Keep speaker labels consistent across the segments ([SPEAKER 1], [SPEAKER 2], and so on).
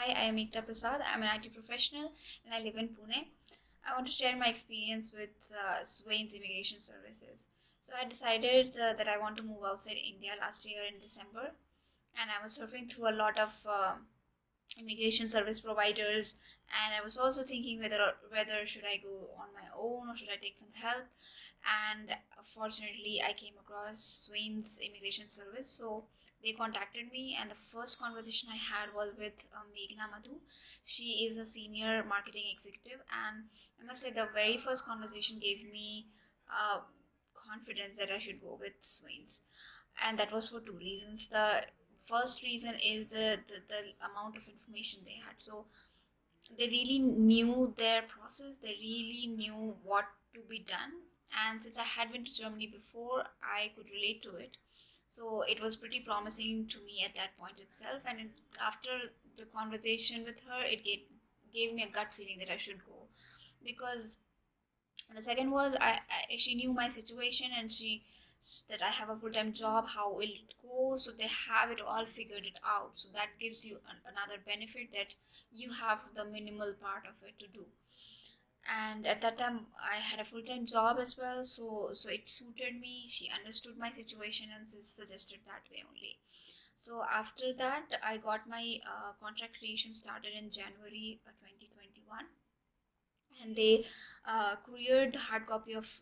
[SPEAKER 1] Hi, I am Ekta Prasad. I'm an IT professional and I live in Pune. I want to share my experience with Swainz Immigration Services. So I decided that I want to move outside India last year in December, and I was surfing through a lot of immigration service providers, and I was also thinking whether should I go on my own or should I take some help. And fortunately, I came across Swain's Immigration Service, so they contacted me, and the first conversation I had was with Meghna Madhu. She is a senior marketing executive, and I must say the very first conversation gave me uh, confidence that I should go with Swain's, and that was for two reasons. The first reason is the amount of information they had. So they really knew their process, they really knew what to be done, and since I had been to Germany before, I could relate to it. So it was pretty promising to me at that point itself, and after the conversation with her, it gave me a gut feeling that I should go, because and the second was she knew my situation, and she that I have a full-time job, how will it go? So they have it all figured it out. So that gives you another benefit, that you have the minimal part of it to do. And at that time I had a full-time job as well, so it suited me. She understood my situation and suggested that way only. So after that, I got my contract creation started in January 2021, and they couriered the hard copy of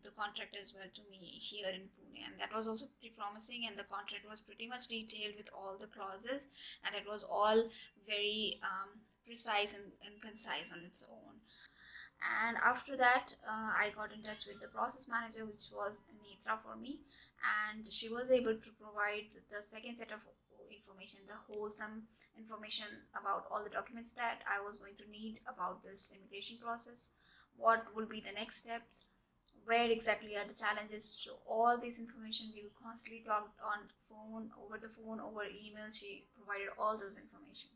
[SPEAKER 1] the contract as well to me here in Pune, and that was also pretty promising. And the contract was pretty much detailed with all the clauses, and it was all very precise and concise on its own. And after that, I got in touch with the process manager, which was Netra for me, and she was able to provide the second set of information, the wholesome information about all the documents that I was going to need about this immigration process, what will be the next steps, where exactly are the challenges. So all this information we constantly talked on phone, over the phone, over email. She provided all those information.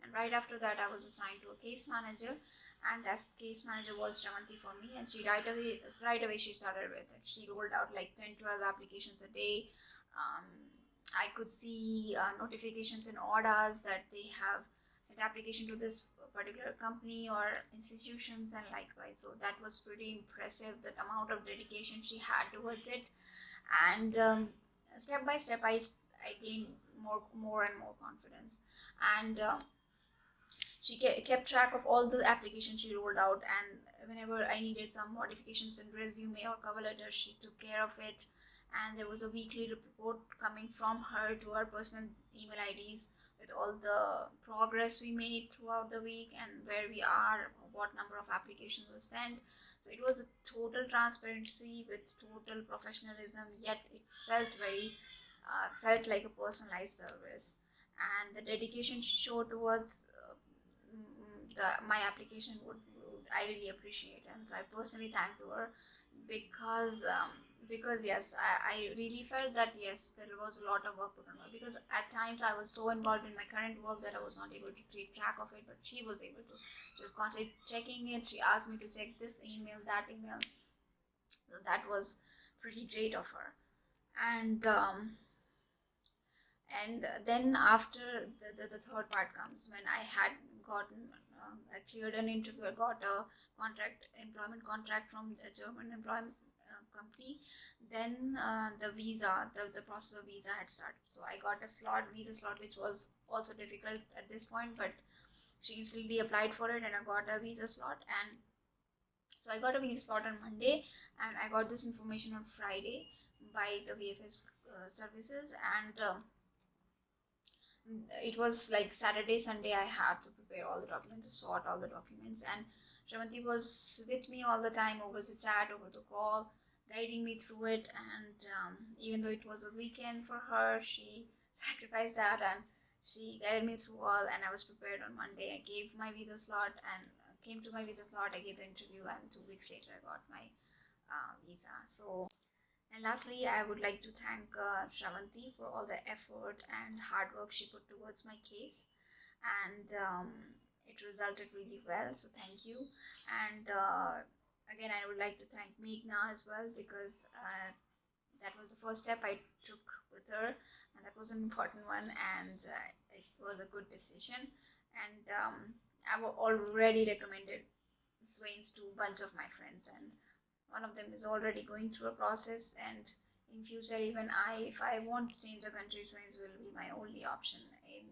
[SPEAKER 1] And right after that, I was assigned to a case manager, and that case manager was Shravanti for me. And she right away she started with it. She rolled out like 10-12 applications a day. um, I could see notifications in orders that they have sent application to this particular company or institutions, and likewise. So that was pretty impressive, the amount of dedication she had towards it. And step by step, I gained more and more confidence. And she kept track of all the applications she rolled out, and whenever I needed some modifications in resume or cover letter, she took care of it. And there was a weekly report coming from her to our personal email IDs with all the progress we made throughout the week and where we are, what number of applications were sent. So it was a total transparency with total professionalism, yet it felt like a personalized service. And the dedication she showed towards my application would I really appreciate. And so I personally thank to her, because yes, I really felt that yes, there was a lot of work put on her, because at times I was so involved in my current work that I was not able to keep track of it, but she was able to. She was constantly checking it. She asked me to check this email, that email. So that was pretty great of her. And then after the third part comes when I had gotten I cleared an interview, I got a employment contract from a German employment company. Then the process of visa had started. So I got a visa slot, which was also difficult at this point, but she instantly applied for it, and I got a visa slot. And so I got a visa slot on Monday, and I got this information on Friday by the VFS services. And it was like Saturday, Sunday, I had to prepare all the documents, sort all the documents. And Shravanti was with me all the time, over the chat, over the call, guiding me through it. And even though it was a weekend for her, she sacrificed that, and she guided me through all. And I was prepared on Monday. I gave my visa slot and came to my visa slot. I gave the interview, and 2 weeks later, I got my visa. So, and lastly, I would like to thank Shravanti for all the effort and hard work she put towards my case. And it resulted really well. So thank you. And again, I would like to thank Meghna as well, because that was the first step I took with her, and that was an important one, and it was a good decision. and I've already recommended Swainz to a bunch of my friends, and one of them is already going through a process. And in future, even if I want to change the country, Swainz will be my only option. In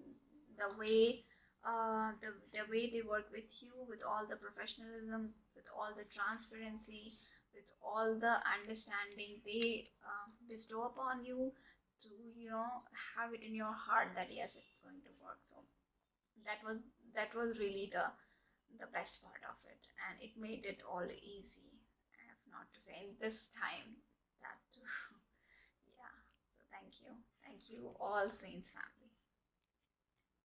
[SPEAKER 1] the way, the way they work with you, with all the professionalism, with all the transparency, with all the understanding they bestow upon you, to have it in your heart that yes, it's going to work. So that was really the best part of it, and it made it all easy. I have not to say in this time that yeah. So thank you all, Saints family.